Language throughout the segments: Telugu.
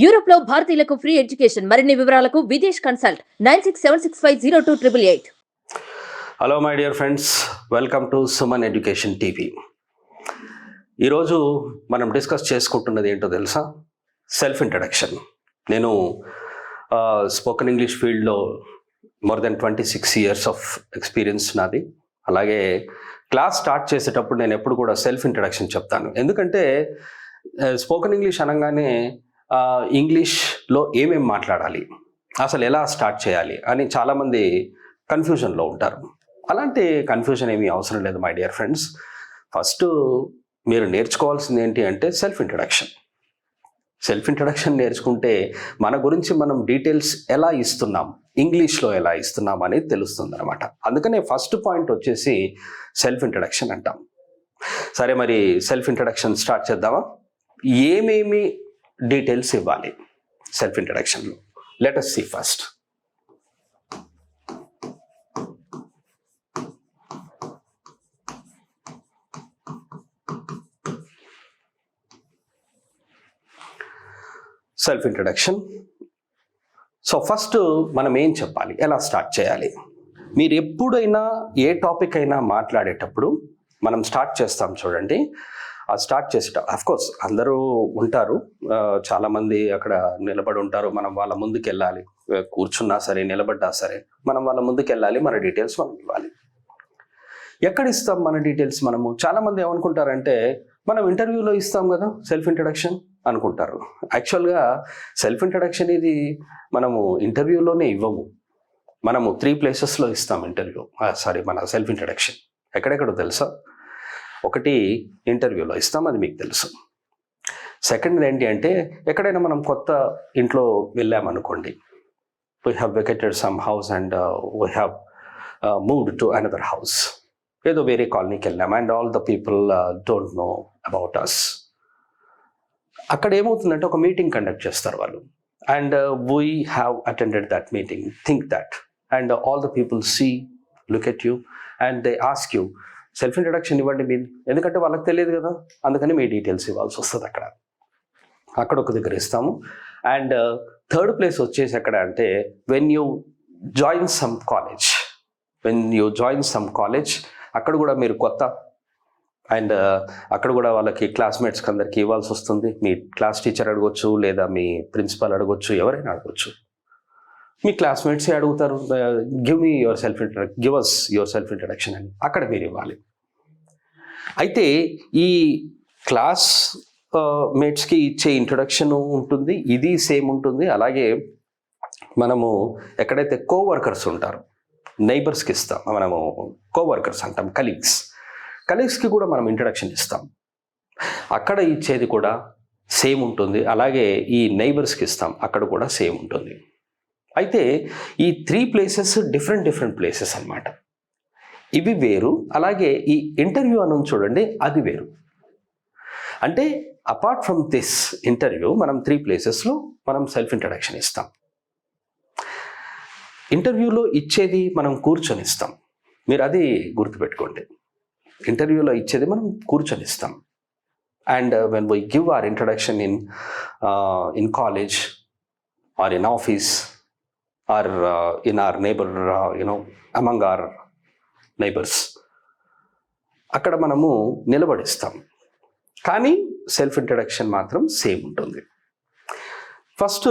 యూరోప్ లో భారతీయులకు ఫ్రీ ఎడ్యుకేషన్. మరిన్ని వివరాలకు Videsh consult 9676502888. Hello my dear friends, welcome to Suman education TV. ఈరోజు మనం డిస్కస్ చేసుకుంటున్నది ఏంటో తెలుసా? Self introduction. నేను స్పోకెన్ ఇంగ్లీష్ ఫీల్డ్లో more than 26 years of experience నాది. అలాగే క్లాస్ స్టార్ట్ చేసేటప్పుడు నేను ఎప్పుడు కూడా సెల్ఫ్ ఇంట్రడక్షన్ చెప్తాను. ఎందుకంటే స్పోకెన్ ఇంగ్లీష్ అనగానే ఇంగ్లీష్లో ఏమేమి మాట్లాడాలి, అసలు ఎలా స్టార్ట్ చేయాలి అని చాలామంది కన్ఫ్యూజన్లో ఉంటారు. అలాంటి కన్ఫ్యూజన్ ఏమీ అవసరం లేదు మై డియర్ ఫ్రెండ్స్. ఫస్ట్ మీరు నేర్చుకోవాల్సింది ఏంటి అంటే సెల్ఫ్ ఇంట్రడక్షన్. సెల్ఫ్ ఇంట్రడక్షన్ నేర్చుకుంటే మన గురించి మనం డీటెయిల్స్ ఎలా ఇస్తున్నాం, ఇంగ్లీష్లో ఎలా ఇస్తున్నాం అనేది తెలుస్తుంది అనమాట. అందుకనే ఫస్ట్ పాయింట్ వచ్చేసి సెల్ఫ్ ఇంట్రడక్షన్ అంటాం. సరే, మరి సెల్ఫ్ ఇంట్రడక్షన్ స్టార్ట్ చేద్దామా? ఏమేమి డీటెయిల్స్ ఇవ్వాలి సెల్ఫ్ ఇంట్రడక్షన్లో? Let us see first. Self introduction. So first మనం ఏం చెప్పాలి, ఎలా స్టార్ట్ చేయాలి? మీరు ఎప్పుడైనా ఏ టాపిక్ అయినా మాట్లాడేటప్పుడు మనం స్టార్ట్ చేస్తాం చూడండి. ఆ స్టార్ట్ అఫ్కోర్స్ అందరూ ఉంటారు, చాలామంది అక్కడ నిలబడి ఉంటారు. మనం వాళ్ళ ముందుకు వెళ్ళాలి, కూర్చున్నా సరే నిలబడ్డా సరే మనం వాళ్ళ ముందుకు వెళ్ళాలి, మన డీటెయిల్స్ మనం ఇవ్వాలి. ఎక్కడ ఇస్తాం మన డీటెయిల్స్ మనము? చాలామంది ఏమనుకుంటారంటే మనం ఇంటర్వ్యూలో ఇస్తాం కదా సెల్ఫ్ ఇంట్రడక్షన్ అనుకుంటారు. యాక్చువల్గా సెల్ఫ్ ఇంట్రడక్షన్ ఇది మనము ఇంటర్వ్యూలోనే ఇవ్వము, మనము 3 places ఇస్తాం మన సెల్ఫ్ ఇంట్రడక్షన్. ఎక్కడెక్కడో తెలుసా? ఒకటి ఇంటర్వ్యూలో ఇస్తాం, అది మీకు తెలుసు. సెకండ్ ఏంటి అంటే ఎక్కడైనా మనం కొత్త ఇంట్లో వెళ్ళామనుకోండి, we have vacated some house and we have moved to another house. ఏదో వేరే కాలనీకి వెళ్ళాం and all the people don't know about us. అక్కడ ఏమవుతుందంటే ఒక మీటింగ్ కండక్ట్ చేస్తారు వాళ్ళు, and we have attended that meeting, think that, and all the people look at you and they ask you self introduction ఇవ్వండి మీరు. ఎందుకంటే వాళ్ళకి తెలియదు కదా, అందుకని మీ డీటెయిల్స్ ఇవ్వాల్సి వస్తుంది. అక్కడ ఒక దగ్గర ఇస్తాము. అండ్ థర్డ్ ప్లేస్ వచ్చేసి ఎక్కడ అంటే when you join some college, అక్కడ కూడా మీరు కొత్త, అండ్ అక్కడ కూడా వాళ్ళకి క్లాస్మేట్స్కి అందరికీ ఇవ్వాల్సి వస్తుంది. మీ క్లాస్ టీచర్ అడగొచ్చు, లేదా మీ ప్రిన్సిపల్ అడగొచ్చు, ఎవరైనా అడగొచ్చు. మీ క్లాస్మేట్సే అడుగుతారు, give us your self introduction అని. అక్కడ మీరు ఇవ్వాలి. అయితే ఈ క్లాస్ మేట్స్కి ఇచ్చే ఇంట్రడక్షన్ ఉంటుంది, ఇది సేమ్ ఉంటుంది. అలాగే మనము ఎక్కడైతే కోవర్కర్స్ ఉంటారో, నైబర్స్కి ఇస్తాం, మనము కోవర్కర్స్ అంటాం, కలీగ్స్కి కూడా మనం ఇంట్రడక్షన్ ఇస్తాం. అక్కడ ఇచ్చేది కూడా సేమ్ ఉంటుంది. అలాగే ఈ నైబర్స్కి ఇస్తాం, అక్కడ కూడా సేమ్ ఉంటుంది. అయితే ఈ 3 places డిఫరెంట్ ప్లేసెస్ అన్నమాట. ఇవి వేరు. అలాగే ఈ ఇంటర్వ్యూ అని చూడండి, అది వేరు. అంటే అపార్ట్ ఫ్రమ్ దిస్ ఇంటర్వ్యూ మనం 3 places మనం సెల్ఫ్ ఇంట్రడక్షన్ ఇస్తాం. ఇంటర్వ్యూలో ఇచ్చేది మనం కూర్చొని ఇస్తాం. మీరు అది గుర్తుపెట్టుకోండి, ఇంటర్వ్యూలో ఇచ్చేది మనం కూర్చొని ఇస్తాం. And when we give our introduction in college or in office or in our neighbour, among our neighbours, అక్కడ మనము నిలబడిస్తాం. కానీ సెల్ఫ్ ఇంట్రడక్షన్ మాత్రం సేమ్ ఉంటుంది. ఫస్ట్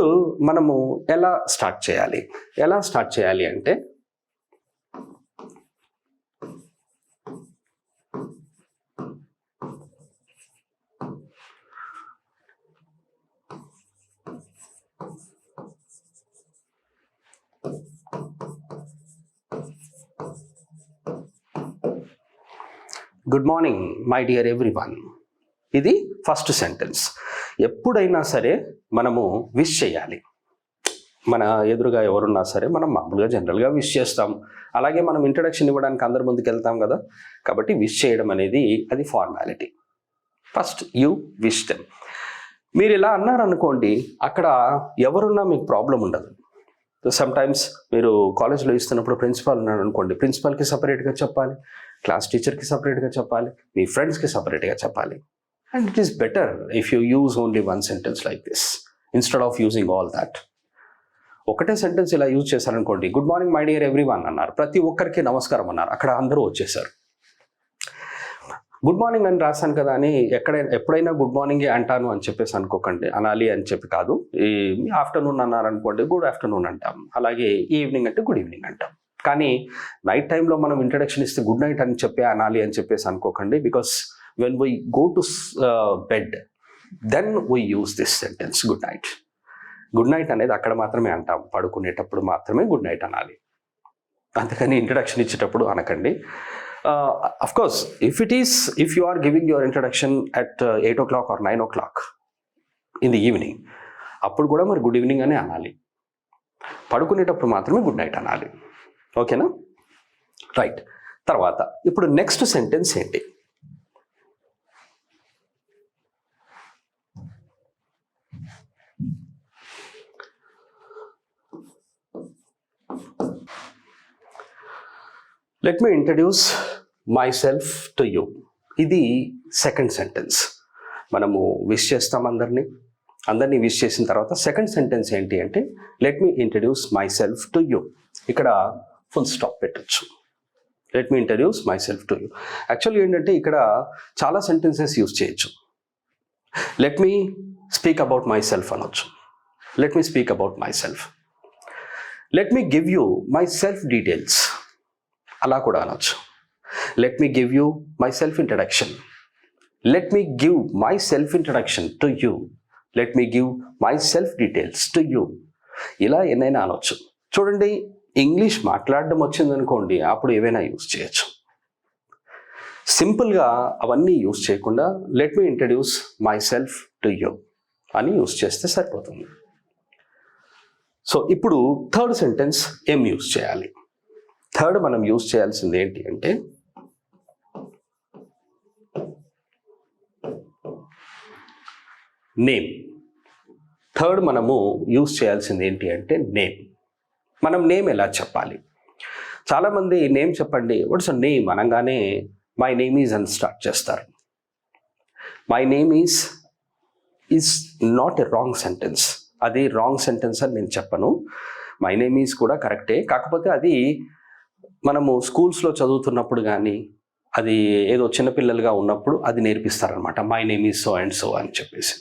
మనము ఎలా స్టార్ట్ చేయాలి అంటే good morning my dear everyone. ఇది ఫస్ట్ సెంటెన్స్. ఎప్పుడైనా సరే మనము విష్ చేయాలి. మన ఎదురుగా ఎవరున్నా సరే మనం మామూలుగా జనరల్గా విష్ చేస్తాం. అలాగే మనం ఇంట్రడక్షన్ ఇవ్వడానికి అందరి ముందుకు వెళ్తాం కదా, కాబట్టి విష్ చేయడం అనేది అది formality. First you wish them. మీరు ఇలా అన్నారనుకోండి, అక్కడ ఎవరున్నా మీకు ప్రాబ్లం ఉండదు. సమ్ టైమ్స్ మీరు కాలేజ్లో ఇస్తున్నప్పుడు ప్రిన్సిపాల్ ఉన్నాడు అనుకోండి, ప్రిన్సిపాల్కి సపరేట్గా చెప్పాలి, క్లాస్ టీచర్కి సపరేట్గా చెప్పాలి, మీ ఫ్రెండ్స్కి సపరేట్గా చెప్పాలి. And it is better if you use only 1 sentence like this. Instead of using all that. ఒకటే సెంటెన్స్ ఇలా యూజ్ చేశారనుకోండి, good morning my dear everyone అన్నారు, ప్రతి ఒక్కరికి నమస్కారం అన్నారు, అక్కడ అందరూ వచ్చేసారు. గుడ్ మార్నింగ్ అని రాశాను కదా అని ఎప్పుడైనా గుడ్ మార్నింగే అంటాను అని చెప్పేసి అనుకోకండి, అనాలి అని చెప్పి కాదు. ఈ ఆఫ్టర్నూన్ అన్నారనుకోండి, గుడ్ ఆఫ్టర్నూన్ అంటాం, అలాగే ఈవినింగ్ అంటే గుడ్ ఈవినింగ్ అంటాం. కానీ నైట్ టైంలో మనం ఇంట్రడక్షన్ ఇస్తే గుడ్ నైట్ అని చెప్పి అనాలి అని చెప్పేసి అనుకోకండి, because when we go to bed then we use this sentence good night. Good night అనేది అక్కడ మాత్రమే అంటాం, పడుకునేటప్పుడు మాత్రమే గుడ్ నైట్ అనాలి, అందుకని ఇంట్రడక్షన్ ఇచ్చేటప్పుడు అనకండి. Of course, if you are giving your introduction at 8 o'clock or 9 o'clock in the evening, అప్పుడు కూడా మరి గుడ్ ఈవినింగ్ అనే అనాలి, పడుకునేటప్పుడు మాత్రమే గుడ్ నైట్ అనాలి. ఓకేనా? రైట్. తర్వాత ఇప్పుడు నెక్స్ట్ సెంటెన్స్ ఏంటి? Let me introduce myself to you. ఇది సెకండ్ సెంటెన్స్. మనము విష్ చేస్తాం అందరినీ విష్ చేసిన తర్వాత సెకండ్ సెంటెన్స్ ఏంటి అంటే let me introduce myself to you. ఇక్కడ ఫుల్ స్టాప్ పెట్టచ్చు. Let me introduce myself to you. యాక్చువల్గా ఏంటంటే ఇక్కడ చాలా సెంటెన్సెస్ యూజ్ చేయొచ్చు. Let me speak about myself అనొచ్చు, let me speak about myself, let me give you my self details అలా కూడా అనొచ్చు. Let me give you my self introduction, let me give my self introduction to you, let me give my self details to you, ఇలా ఎన్నైనా అనొచ్చు. చూడండి, ఇంగ్లీష్ మాట్లాడడం వచ్చిందనుకోండి, అప్పుడు ఏవైనా యూజ్ చేయొచ్చు. సింపుల్గా అవన్నీ యూజ్ చేయకుండా let me introduce myself to you అని యూజ్ చేస్తే సరిపోతుంది. సో ఇప్పుడు థర్డ్ సెంటెన్స్ ఏం యూజ్ చేయాలి? థర్డ్ మనం యూజ్ చేయాల్సింది ఏంటి అంటే నేమ్. థర్డ్ మనము యూజ్ చేయాల్సింది ఏంటి అంటే నేమ్. మనం నేమ్ ఎలా చెప్పాలి? చాలామంది నేమ్ చెప్పండి, వాట్స్ అ నేమ్ అనగానే మై నేమ్ ఈజ్ అని స్టార్ట్ చేస్తారు. My name is not a wrong sentence. అది రాంగ్ సెంటెన్స్ అని నేను చెప్పను. మై నేమ్ ఈజ్ కూడా కరెక్టే, కాకపోతే అది మనము స్కూల్స్లో చదువుతున్నప్పుడు కానీ అది ఏదో చిన్నపిల్లలుగా ఉన్నప్పుడు అది నేర్పిస్తారనమాట, my name is so and so అని చెప్పేసి.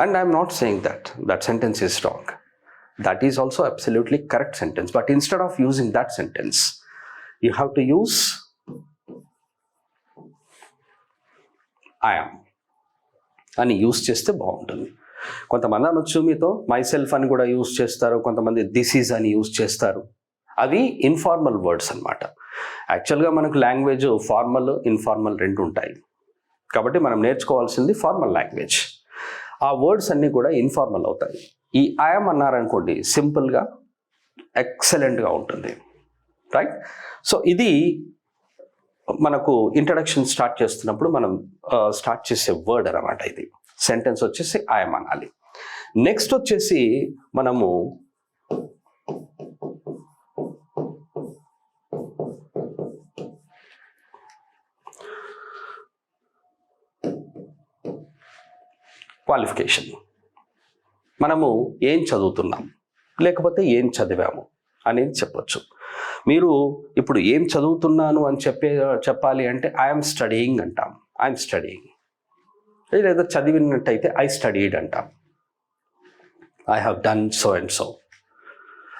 And I'm not saying that sentence is wrong. That is also absolutely correct sentence. But instead of using that sentence you have to use I am అని యూజ్ చేస్తే బాగుంటుంది. కొంతమంది అనొచ్చు మీతో మై సెల్ఫ్ అని కూడా యూజ్ చేస్తారు, కొంతమంది దిస్ ఈజ్ అని యూజ్ చేస్తారు. అవి ఇన్ఫార్మల్ వర్డ్స్ అనమాట. యాక్చువల్గా మనకు లాంగ్వేజ్ ఫార్మల్ ఇన్ఫార్మల్ రెండు ఉంటాయి, కాబట్టి మనం నేర్చుకోవాల్సింది ఫార్మల్ లాంగ్వేజ్. ఆ వర్డ్స్ అన్నీ కూడా ఇన్ఫార్మల్ అవుతాయి. ఈ ఐఎమ్ అన్నారనుకోండి, సింపుల్గా ఎక్సలెంట్గా ఉంటుంది. రైట్? సో ఇది మనకు ఇంట్రడక్షన్ స్టార్ట్ చేస్తున్నప్పుడు మనం స్టార్ట్ చేసే వర్డ్ అనమాట. ఇది సెంటెన్స్ వచ్చేసి ఐఎమ్ అనాలి. నెక్స్ట్ వచ్చేసి మనము క్వాలిఫికేషన్. మనము ఏం చదువుతున్నాం లేకపోతే ఏం చదివాము అనేది చెప్పొచ్చు. మీరు ఇప్పుడు ఏం చదువుతున్నాను అని చెప్పాలి అంటే ఐఎమ్ స్టడీయింగ్ అంటాం, ఐఎమ్ స్టడీయింగ్. లేదా చదివినట్టయితే ఐ స్టడీడ్ అంటాం, I have done so and so,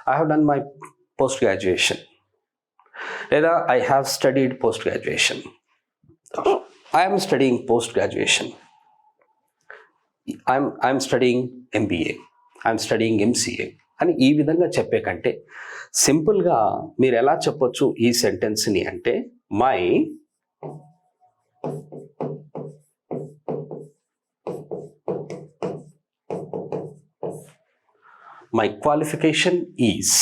I have done my post graduation, లేదా I have studied post graduation, I'm studying post graduation, I'm studying MBA, I'm studying MCA అని ఈ విధంగా చెప్పే కంటే సింపుల్గా మీరు ఎలా చెప్పొచ్చు ఈ సెంటెన్స్ని అంటే మై క్వాలిఫికేషన్ ఈజ్.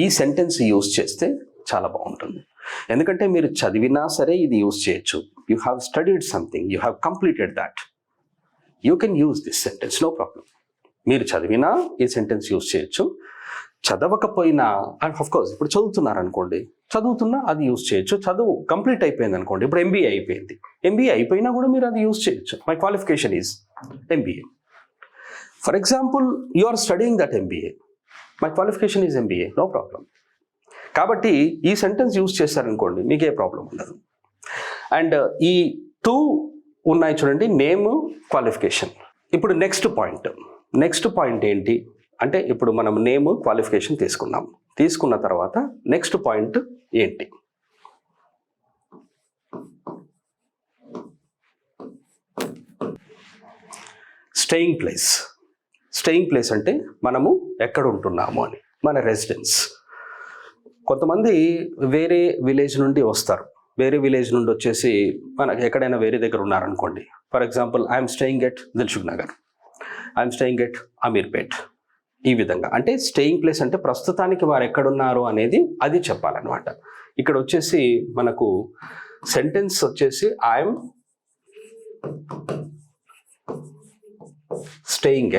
ఈ సెంటెన్స్ యూజ్ చేస్తే చాలా బాగుంటుంది. ఎందుకంటే మీరు చదివినా సరే ఇది యూజ్ చేయొచ్చు. You have studied something, you have completed that, you can use this sentence, no problem. మీరు చదివినా ఈ సెంటెన్స్ యూజ్ చేయొచ్చు, చదవకపోయినా కోర్స్ ఇప్పుడు చదువుతున్నారనుకోండి, చదువుతున్నా అది యూజ్ చేయొచ్చు. చదువు కంప్లీట్ అయిపోయింది అనుకోండి, ఇప్పుడు ఎంబీఏ అయిపోయింది, ఎంబీఏ అయిపోయినా కూడా మీరు అది యూజ్ చేయొచ్చు. My qualification is MBA. For example you are studying that MBA, my qualification is MBA, no problem. కాబట్టి ఈ సెంటెన్స్ యూజ్ చేశారనుకోండి మీకు ఏ ప్రాబ్లం ఉండదు. అండ్ ఈ 2 ఉన్నాయి చూడండి, నేమ్, క్వాలిఫికేషన్. ఇప్పుడు నెక్స్ట్ పాయింట్ ఏంటి అంటే, ఇప్పుడు మనం నేమ్, క్వాలిఫికేషన్ తీసుకున్న తర్వాత నెక్స్ట్ పాయింట్ ఏంటి? స్టేయింగ్ ప్లేస్ అంటే మనము ఎక్కడ ఉంటున్నాము అని, మన రెసిడెన్స్. కొంతమంది వేరే విలేజ్ నుండి వస్తారు, వేరే విలేజ్ నుండి వచ్చేసి మనకి ఎక్కడైనా వేరే దగ్గర ఉన్నారనుకోండి. For example I'm staying at Dilsukh Nagar, I'm staying at Ameerpet. ఈ విధంగా అంటే స్టేయింగ్ ప్లేస్ అంటే ప్రస్తుతానికి వారు ఎక్కడున్నారు అనేది అది చెప్పాలన్నమాట. ఇక్కడ వచ్చేసి మనకు సెంటెన్స్ వచ్చేసి ఐఎమ్ స్టేయింగ్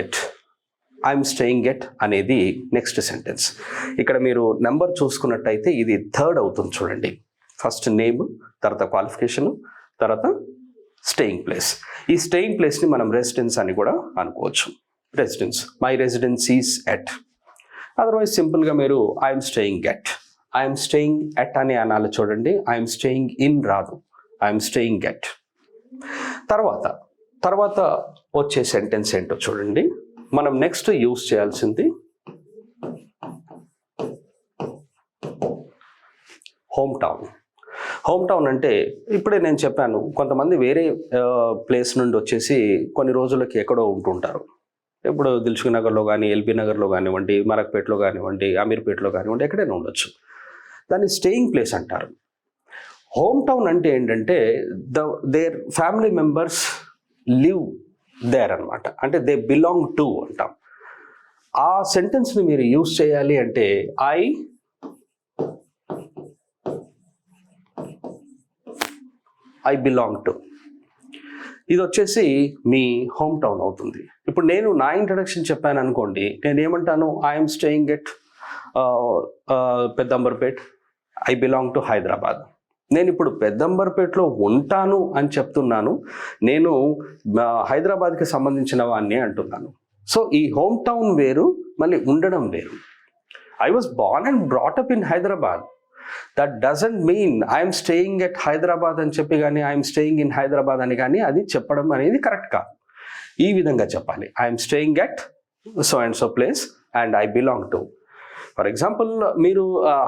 ఎట్ అనేది నెక్స్ట్ సెంటెన్స్. ఇక్కడ మీరు నెంబర్ చూసుకున్నట్టయితే ఇది 3rd అవుతుంది చూడండి. ఫస్ట్ నేమ్, తర్వాత క్వాలిఫికేషన్, తర్వాత స్టేయింగ్ ప్లేస్. ఈ స్టేయింగ్ ప్లేస్ని మనం రెసిడెన్స్ అని కూడా అనుకోవచ్చు. Residence, my residence is at. Otherwise సింపుల్గా మీరు ఐఎమ్ స్టేయింగ్ ఎట్ అని అనాలి చూడండి. ఐఎమ్ స్టేయింగ్ ఇన్ రాదు, ఐఎమ్ స్టేయింగ్ ఎట్. తర్వాత వచ్చే సెంటెన్స్ ఏంటో చూడండి. మనం నెక్స్ట్ యూజ్ చేయాల్సింది హోమ్ టౌన్ అంటే ఇప్పుడే నేను చెప్పాను, కొంతమంది వేరే ప్లేస్ నుండి వచ్చేసి కొన్ని రోజులకి ఎక్కడో ఉంటుంటారు. ఇప్పుడు దిల్సుఖ్ నగర్లో కానీ, ఎల్బీ నగర్లో కానివ్వండి, మలక్పేటలో కానివ్వండి, అమీర్పేటలో కానివ్వండి, ఎక్కడైనా ఉండొచ్చు. దాన్ని స్టేయింగ్ ప్లేస్ అంటారు. హోమ్ టౌన్ అంటే ఏంటంటే their family members live there అనమాట, అంటే దే బిలాంగ్ టు అంటాం. ఆ సెంటెన్స్ని మీరు యూజ్ చేయాలి అంటే ఐ బిలాంగ్ టు, ఇది వచ్చేసి మీ హోమ్ టౌన్ అవుతుంది. ఇప్పుడు నేను నా ఇంట్రడక్షన్ చెప్పాను అనుకోండి, నేను ఏమంటాను, I'm staying at Peddamberpet, I belong to Hyderabad. నేను ఇప్పుడు పెద్దంబర్పేటలో ఉంటాను అని చెప్తున్నాను, నేను హైదరాబాద్కి సంబంధించిన వాడిని అంటున్నాను. సో ఈ హోమ్ టౌన్ వేరు, మళ్ళీ ఉండడం వేరు. I was born and brought up in Hyderabad. That doesn't mean I'm staying at Hyderabad అని చెప్పి కానీ, ఐఎమ్ స్టేయింగ్ ఇన్ హైదరాబాద్ అని కానీ అది చెప్పడం అనేది కరెక్ట్ కాదు. ఈ విధంగా చెప్పాలి, I'm staying at so and so place and I belong to. For example మీరు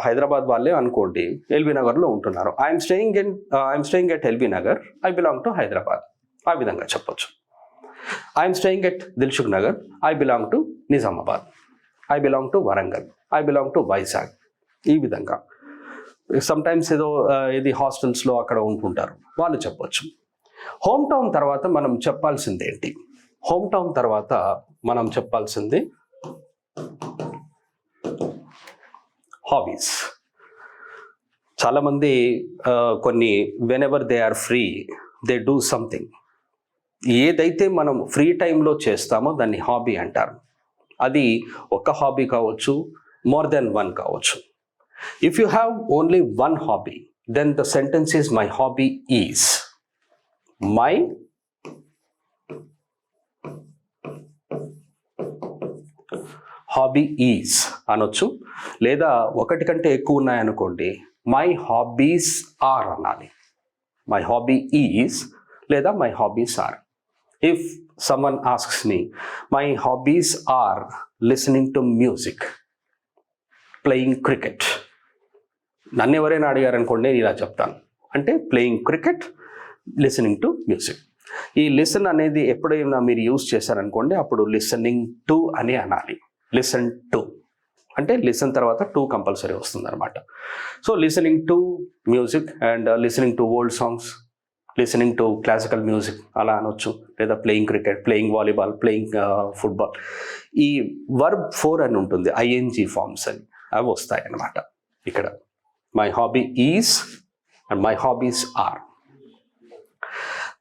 హైదరాబాద్ వాళ్ళే అనుకోండి, ఎల్బీ నగర్లో ఉంటున్నారు. I'm staying at LB Nagar, I belong to Hyderabad. ఆ విధంగా చెప్పొచ్చు. I'm staying at Dilsukh Nagar, I belong to Nizamabad, I belong to Warangal, I belong to Vizag. ఈ విధంగా సమ్టైమ్స్ ఇది హాస్టల్స్లో అక్కడ ఉంటుంటారు, వాళ్ళు చెప్పొచ్చు. హోమ్ టౌన్ తర్వాత మనం చెప్పాల్సింది ఏంటి? హోమ్ టౌన్ తర్వాత మనం చెప్పాల్సింది హాబీస్. చాలామంది కొన్ని whenever they are free they do something. ఏదైతే మనం ఫ్రీ టైంలో చేస్తామో దాన్ని హాబీ అంటారు. అది ఒక హాబీ కావచ్చు, మోర్ దెన్ వన్ కావచ్చు. If you have only one hobby, then the sentence is my hobby is. My hobby is అనొచ్చు. లేదా ఒకటి కంటే ఎక్కువ ఉన్నాయనుకోండి, మై హాబీస్ ఆర్ అనాలి. మై హాబీ ఈజ్ లేదా my hobbies are. If someone asks me, my hobbies are listening to music, playing cricket. నన్ను ఎవరైనా అడిగారనుకోండి, నేను ఇలా చెప్తాను, అంటే playing cricket, listening to music. ఈ లిసన్ అనేది ఎప్పుడైనా మీరు యూజ్ చేశారనుకోండి, అప్పుడు లిసనింగ్ టు అని అనాలి. లిసన్ టు అంటే లిసన్ తర్వాత టు కంపల్సరీ వస్తుంది అనమాట. So listening to music and listening to old songs, listening to classical music అలా అనొచ్చు. లేదా playing cricket, playing volleyball, playing football. ఈ వర్బ్ 4 అని ఉంటుంది, ING ఫార్మ్స్ అని, అవి వస్తాయి అన్నమాట ఇక్కడ. My hobby is and my hobbies are.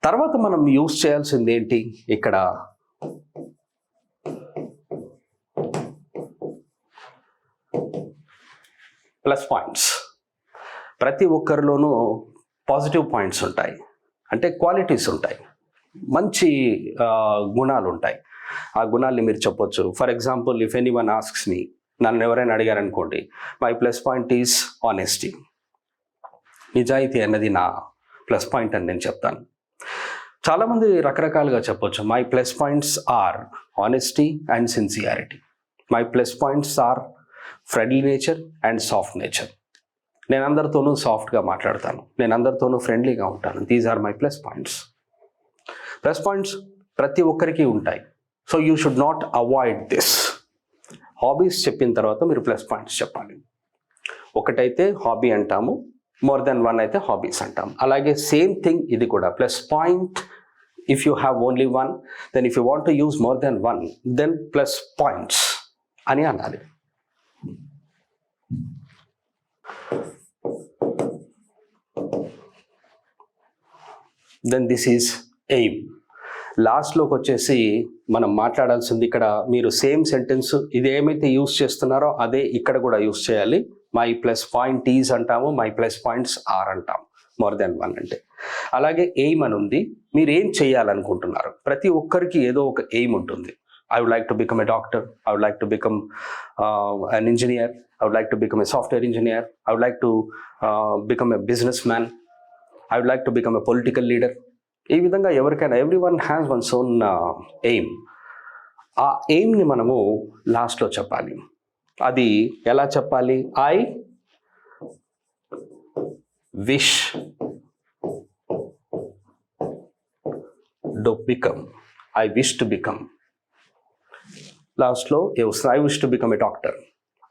తర్వాత మనం యూజ్ చేయాల్సింది ఏంటి ఇక్కడ? Plus points. ప్రతి ఒక్కరిలోనూ పాజిటివ్ పాయింట్స్ ఉంటాయి, అంటే క్వాలిటీస్ ఉంటాయి, మంచి గుణాలు ఉంటాయి. ఆ గుణాల్ని మీరు చెప్పొచ్చు. For example, if anyone asks me, నన్ను ఎవరైనా అడిగారనుకోండి, my plus point is honesty. నిజాయితీ అన్నది నా ప్లస్ పాయింట్ అని నేను చెప్తాను. చాలామంది రకరకాలుగా చెప్పొచ్చు. My plus points are honesty and sincerity. My plus points are friendly nature and soft nature. నేను అందరితోనూ సాఫ్ట్గా మాట్లాడతాను, నేను అందరితోనూ ఫ్రెండ్లీగా ఉంటాను. These are my plus points. Plus points ప్రతి ఒక్కరికి ఉంటాయి. So you should not avoid this. Hobbies చెప్పిన తర్వాత మీరు ప్లస్ పాయింట్స్ చెప్పాలి. ఒకటైతే హాబీ అంటాము, మోర్ దెన్ వన్ అయితే హాబీస్ అంటాం. అలాగే సేమ్ థింగ్ ఇది కూడా plus point. If you have only one, then if you want to use more than one, then plus points అని అనాలి. Then this is aim. లాస్ట్లోకి వచ్చేసి మనం మాట్లాడాల్సింది, ఇక్కడ మీరు సేమ్ సెంటెన్స్ ఇది ఏమైతే యూజ్ చేస్తున్నారో అదే ఇక్కడ కూడా యూజ్ చేయాలి. మై ప్లస్ పాయింట్ ఈజ్ అంటాము, మై ప్లస్ పాయింట్స్ ఆర్ అంటాము, మోర్ దెన్ వన్ అంటే. అలాగే ఎయిమ్ అని ఉంది. మీరు ఏం చేయాలనుకుంటున్నారు? ప్రతి ఒక్కరికి ఏదో ఒక ఎయిమ్ ఉంటుంది. I would like to become a doctor. I would like to become an engineer. I would like to become a software engineer. I would like to become a businessman. I would like to become a political leader. ఈ విధంగా ఎవరికైనా everyone has one's own aim. ఆ ఎయిమ్ని మనము లాస్ట్లో చెప్పాలి. అది ఎలా చెప్పాలి? I wish to become. I wish to become. లాస్ట్లో I wish to become a doctor.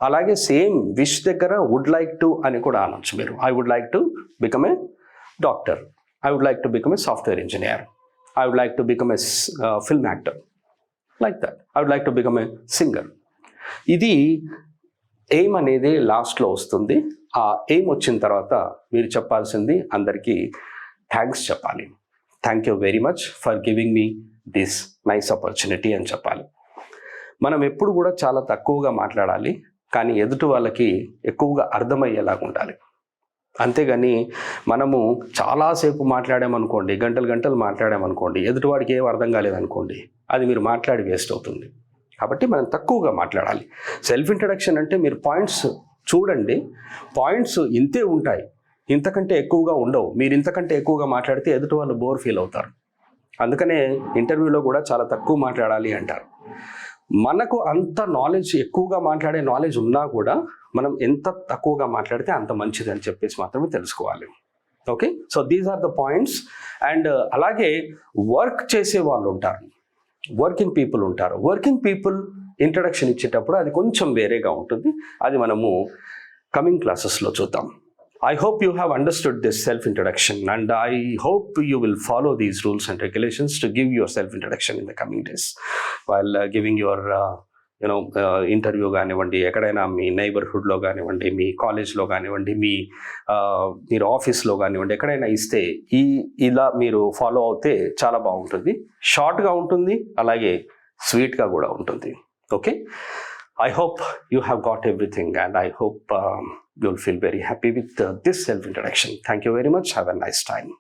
అలాగే సేమ్ విష్ దగ్గర వుడ్ లైక్ టు అని కూడా అనొచ్చు మీరు. I would like to become a doctor. I would like to become a software engineer. I would like to become a film actor. Like that. I would like to become a singer. ఇది ఎయిమ్ అనేది లాస్ట్లో వస్తుంది. ఆ ఎయిమ్ వచ్చిన తర్వాత మీరు చెప్పాల్సింది అందరికీ థ్యాంక్స్ చెప్పాలి. Thank you very much for giving me this nice opportunity అని చెప్పాలి. మనం ఎప్పుడు కూడా చాలా తక్కువగా మాట్లాడాలి, కానీ ఎదుటి వాళ్ళకి ఎక్కువగా అర్థమయ్యేలాగా ఉండాలి. అంతేగాని మనము చాలాసేపు మాట్లాడామనుకోండి, గంటలు గంటలు మాట్లాడామనుకోండి, ఎదుటివాడికి ఏం అర్థం కాలేదనుకోండి, అది మీరు మాట్లాడి వేస్ట్ అవుతుంది. కాబట్టి మనం తక్కువగా మాట్లాడాలి. సెల్ఫ్ ఇంట్రడక్షన్ అంటే మీరు పాయింట్స్ చూడండి, పాయింట్స్ ఇంతే ఉంటాయి, ఇంతకంటే ఎక్కువగా ఉండవు. మీరు ఇంతకంటే ఎక్కువగా మాట్లాడితే ఎదుటి వాళ్ళు బోర్ ఫీల్ అవుతారు. అందుకనే ఇంటర్వ్యూలో కూడా చాలా తక్కువ మాట్లాడాలి అంటారు. మనకు అంత నాలెడ్జ్, ఎక్కువగా మాట్లాడే నాలెడ్జ్ ఉన్నా కూడా మనం ఎంత తక్కువగా మాట్లాడితే అంత మంచిది అని చెప్పేసి మాత్రమే తెలుసుకోవాలి. Okay, so these are the points. And అలాగే వర్క్ చేసే వాళ్ళు ఉంటారు, వర్కింగ్ పీపుల్ ఉంటారు. వర్కింగ్ పీపుల్ ఇంట్రడక్షన్ ఇచ్చేటప్పుడు అది కొంచెం వేరేగా ఉంటుంది. అది మనము కమింగ్ క్లాసెస్లో చూద్దాం. I hope you have understood this self-introduction, and I hope you will follow these rules and regulations to give your self-introduction in the coming days while giving your interview కానివ్వండి, ఎక్కడైనా మీ నైబర్హుడ్లో కానివ్వండి, మీ కాలేజ్లో కానివ్వండి, మీరు ఆఫీస్లో కానివ్వండి, ఎక్కడైనా ఇస్తే ఇలా మీరు ఫాలో అవుతే చాలా బాగుంటుంది. షార్ట్గా ఉంటుంది, అలాగే స్వీట్గా కూడా ఉంటుంది. Okay, I hope you have got everything, and I hope you'll feel very happy with this self-introduction. Thank you very much. Have a nice time.